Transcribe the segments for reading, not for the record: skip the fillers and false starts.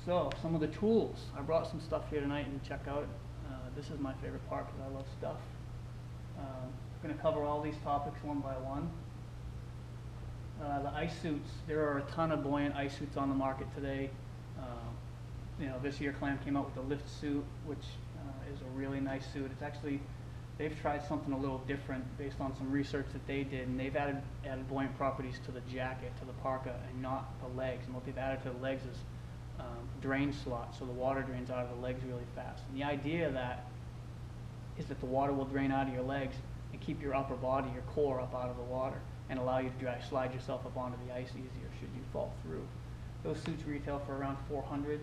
So, some of the tools. I brought some stuff here tonight and check out. This is my favorite part because I love stuff. I'm going to cover all these topics one by one. The ice suits. There are a ton of buoyant ice suits on the market today. This year Clam came out with the lift suit, which is a really nice suit. It's actually, they've tried something a little different based on some research that they did, and they've added buoyant properties to the jacket, to the parka, and not the legs. And what they've added to the legs is drain slots, so the water drains out of the legs really fast. And the idea of that is that the water will drain out of your legs and keep your upper body, your core, up out of the water, and allow you to slide yourself up onto the ice easier should you fall through. Those suits retail for around $400.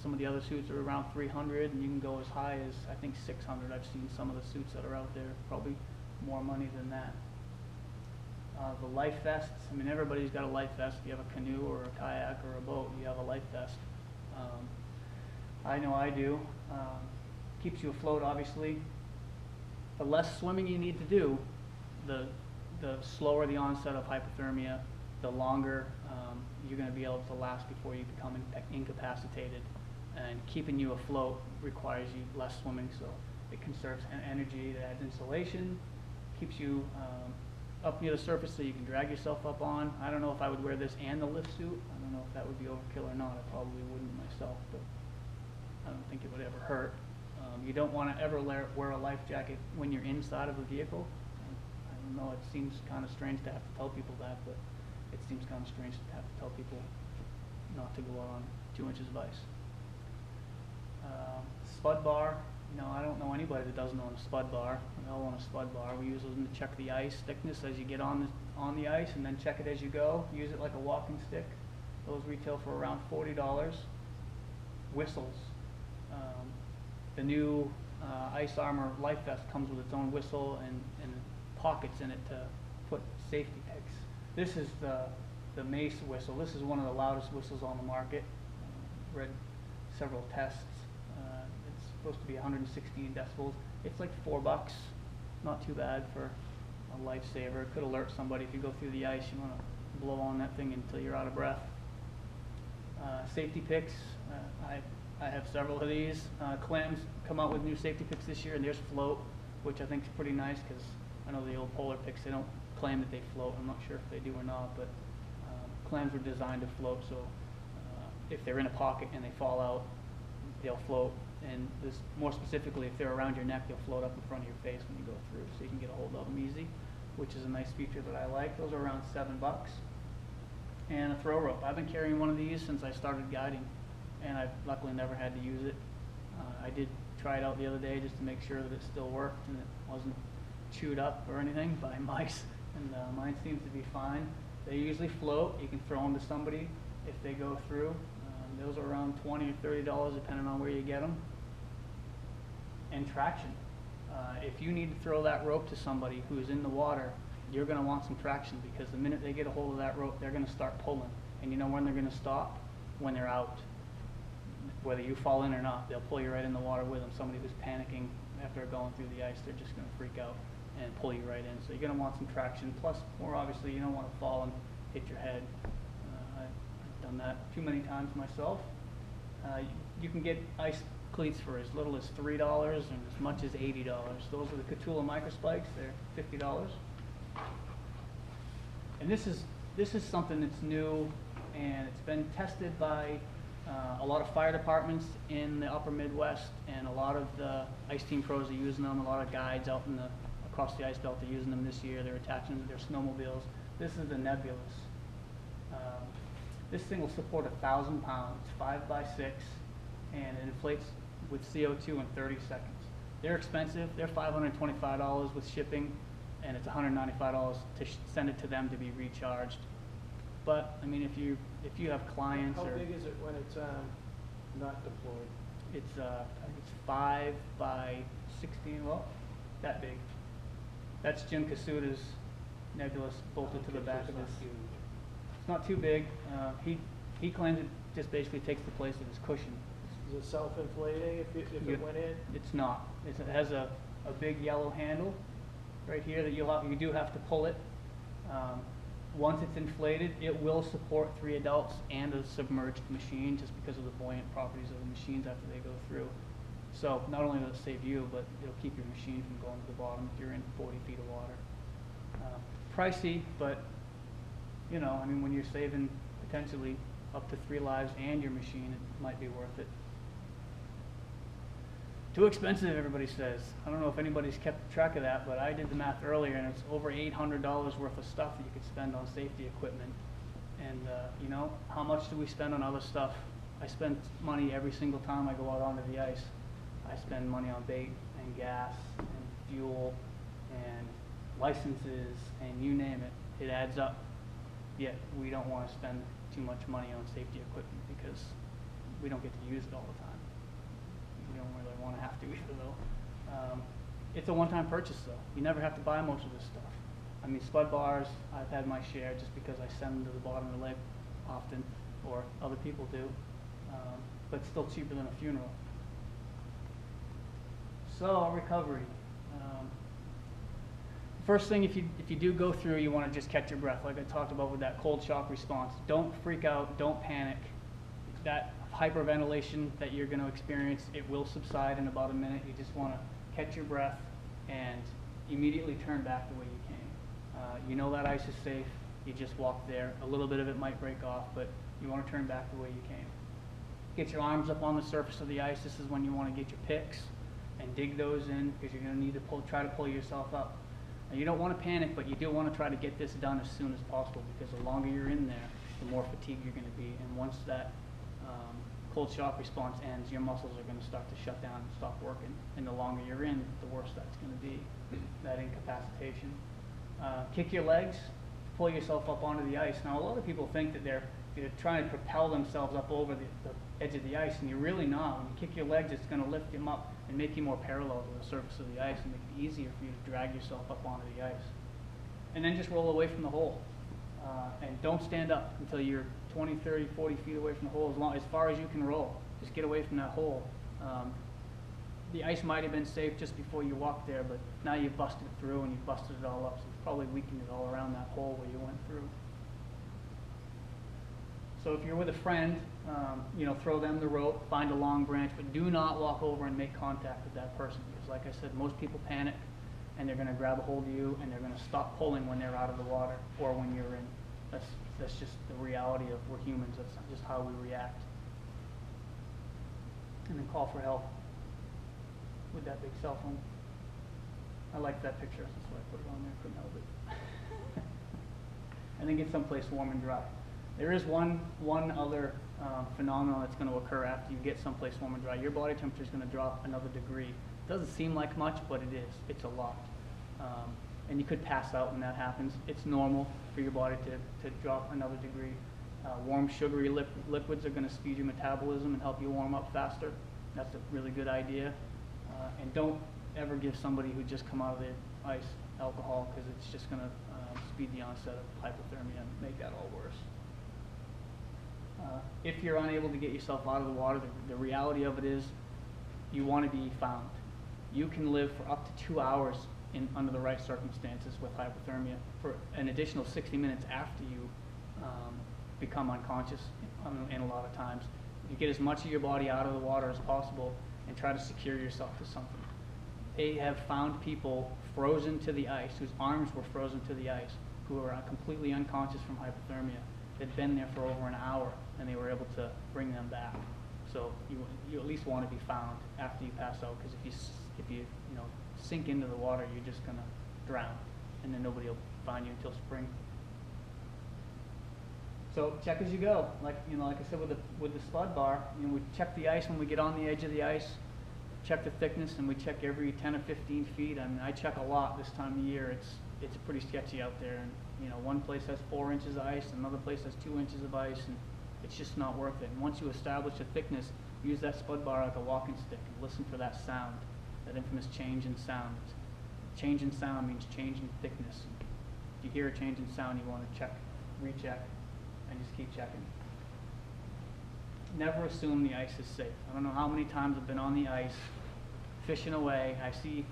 Some of the other suits are around $300, and you can go as high as, I think, $600. I've seen some of the suits that are out there, probably more money than that. The life vests, I mean, everybody's got a life vest. If you have a canoe or a kayak or a boat, you have a life vest. I know I do. Keeps you afloat, obviously. The less swimming you need to do, the slower the onset of hypothermia, the longer you're going to be able to last before you become incapacitated. And keeping you afloat requires you less swimming, so it conserves energy. It adds insulation, keeps you up near the surface so you can drag yourself up on. I don't know if I would wear this and the lift suit. I don't know if that would be overkill or not. I probably wouldn't myself, but I don't think it would ever hurt. You don't want to ever wear a life jacket when you're inside of a vehicle. I don't know, it seems kind of strange to have to tell people that, but it seems kind of strange to have to tell people not to go out on 2 inches of ice. Spud bar, I don't know anybody that doesn't own a spud bar. We all own a spud bar. We use them to check the ice thickness as you get on the ice, and then check it as you go. Use it like a walking stick. Those retail for around $40. Whistles. The new Ice Armor Life Vest comes with its own whistle and pockets in it to put safety picks. This is the Mace whistle. This is one of the loudest whistles on the market. Read several tests. It's supposed to be 116 decibels. It's like $4. Not too bad for a lifesaver. It could alert somebody if you go through the ice. You want to blow on that thing until you're out of breath. Safety picks. I have several of these. Clam's come out with new safety picks this year, and there's float, which I think is pretty nice because I know the old polar picks, they don't claim that they float. I'm not sure if they do or not, but Clams were designed to float, so if they're in a pocket and they fall out, they'll float. And this, more specifically, if they're around your neck, they'll float up in front of your face when you go through, so you can get a hold of them easy, which is a nice feature that I like. Those are around $7. And a throw rope. I've been carrying one of these since I started guiding, and I've luckily never had to use it. I did try it out the other day just to make sure that it still worked and it wasn't chewed up or anything by mice, and mine seems to be fine. They usually float. You can throw them to somebody if they go through. Those are around $20 or $30 depending on where you get them. And traction. If you need to throw that rope to somebody who's in the water, you're going to want some traction, because the minute they get a hold of that rope, they're going to start pulling. And you know when they're going to stop? When they're out. Whether you fall in or not, they'll pull you right in the water with them. Somebody who's panicking after going through the ice, they're just going to freak out and pull you right in. So you're going to want some traction. Plus, more obviously, you don't want to fall and hit your head. I've done that too many times myself. You can get ice cleats for as little as $3 and as much as $80. Those are the Catula microspikes. They're $50. And this is something that's new, and it's been tested by a lot of fire departments in the upper Midwest, and a lot of the ice team pros are using them. A lot of guides out across the ice belt are using them this year. They're attaching them to their snowmobiles. This is the Nebulous. This thing will support 1,000 pounds, 5 by 6, and it inflates with CO2 in 30 seconds. They're expensive. They're $525 with shipping, and it's $195 to send it to them to be recharged. But I mean, if you have clients, how big is it when it's not deployed? It's I think it's 5 by 16. Well, that big. That's Jim Casuta's Nebulous bolted to the back of his. It's not too big. He claims it just basically takes the place of his cushion. Is it self-inflating if it went in? It's not. It has a big yellow handle right here that you do have to pull it. Once it's inflated, it will support 3 adults and a submerged machine just because of the buoyant properties of the machines after they go through. So not only will it save you, but it'll keep your machine from going to the bottom if you're in 40 feet of water. Pricey, but you know, I mean, when you're saving potentially up to 3 lives and your machine, it might be worth it. Too expensive, everybody says. I don't know if anybody's kept track of that, but I did the math earlier, and it's over $800 worth of stuff that you could spend on safety equipment. And you know, how much do we spend on other stuff? I spend money every single time I go out onto the ice. I spend money on bait and gas and fuel and licenses and you name it. It adds up. Yet we don't want to spend too much money on safety equipment because we don't get to use it all the time. You don't really want to have to either, though. It's a one-time purchase, though. You never have to buy most of this stuff. I mean, spud bars, I've had my share just because I send them to the bottom of the lake often, or other people do, but it's still cheaper than a funeral. So, recovery. First thing, if you do go through, you want to just catch your breath, like I talked about with that cold shock response. Don't freak out, don't panic. That hyperventilation that you're going to experience, it will subside in about a minute. You just want to catch your breath and immediately turn back the way you came. You know that ice is safe. You just walk there. A little bit of it might break off, but you want to turn back the way you came. Get your arms up on the surface of the ice. This is when you want to get your picks and dig those in because you're going to need to try to pull yourself up. Now, you don't want to panic, but you do want to try to get this done as soon as possible because the longer you're in there, the more fatigued you're going to be. And once that cold shock response ends, your muscles are going to start to shut down and stop working. And the longer you're in, the worse that's going to be, that incapacitation. Kick your legs, pull yourself up onto the ice. Now, a lot of people think that they're trying to propel themselves up over the edge of the ice, and you're really not. When you kick your legs, it's going to lift them up and make you more parallel to the surface of the ice and make it easier for you to drag yourself up onto the ice. And then just roll away from the hole. And don't stand up until you're 20, 30, 40 feet away from the hole, as far as you can roll. Just get away from that hole. The ice might have been safe just before you walked there, but now you've busted it through and you've busted it all up, so you've probably weakened it all around that hole where you went through. So if you're with a friend, you know, throw them the rope, find a long branch, but do not walk over and make contact with that person, because like I said, most people panic and they're going to grab a hold of you and they're going to stop pulling when they're out of the water or when you're in. That's just the reality of we're humans. That's just how we react. And then call for help with that big cell phone. I liked that picture, that's why I put it on there. Couldn't help it. And then get someplace warm and dry. There is one other phenomenon that's going to occur after you get someplace warm and dry. Your body temperature is going to drop another degree. It doesn't seem like much, but it is. It's a lot. And you could pass out when that happens. It's normal for your body to drop another degree. Warm, sugary liquids are going to speed your metabolism and help you warm up faster. That's a really good idea. And don't ever give somebody who just come out of the ice alcohol, because it's just going to speed the onset of hypothermia and make that all worse. If you're unable to get yourself out of the water, the reality of it is you want to be found. You can live for up to 2 hours under the right circumstances with hypothermia for an additional 60 minutes after you become unconscious in a lot of times. You get as much of your body out of the water as possible and try to secure yourself to something. They have found people frozen to the ice, whose arms were frozen to the ice, who are completely unconscious from hypothermia. They'd been there for over an hour and they were able to bring them back. So you at least want to be found after you pass out, because if you sink into the water, you're just going to drown, and then nobody will find you until spring. So check as you go. Like I said with the spud bar, we check the ice when we get on the edge of the ice, check the thickness, and we check every 10 or 15 feet. I mean, I check a lot this time of year. It's pretty sketchy out there, and one place has 4 inches of ice, another place has 2 inches of ice, and it's just not worth it. And once you establish a thickness, use that spud bar like a walking stick and listen for that sound, that infamous change in sound. Change in sound means change in thickness. If you hear a change in sound, you want to check, recheck, and just keep checking. Never assume the ice is safe. I don't know how many times I've been on the ice, fishing away. I see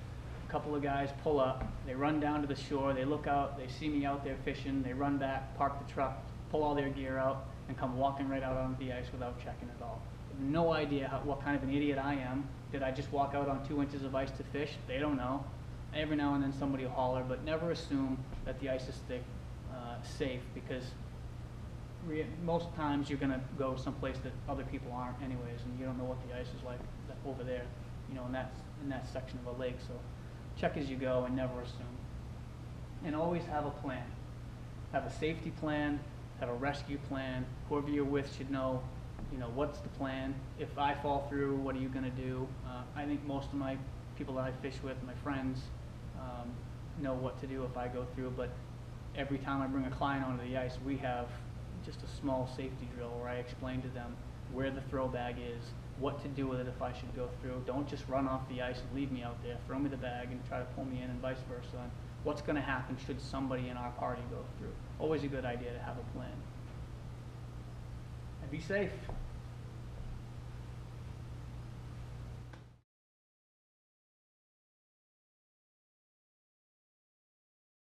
couple of guys pull up, they run down to the shore, they look out, they see me out there fishing, they run back, park the truck, pull all their gear out, and come walking right out onto the ice without checking at all. No idea what kind of an idiot I am. Did I just walk out on 2 inches of ice to fish? They don't know. Every now and then somebody will holler, but never assume that the ice is thick, safe, because most times you're going to go someplace that other people aren't anyways, and you don't know what the ice is like over there, you know, in that section of a lake. So check as you go and never assume. And always have a plan. Have a safety plan, have a rescue plan. Whoever you're with should know, you know, what's the plan. If I fall through, what are you going to do? I think most of my people that I fish with, my friends, know what to do if I go through, but every time I bring a client onto the ice, we have just a small safety drill where I explain to them where the throw bag is, what to do with it if I should go through. Don't just run off the ice and leave me out there. Throw me the bag and try to pull me in, and vice versa. And what's going to happen should somebody in our party go through. Always a good idea to have a plan. And be safe.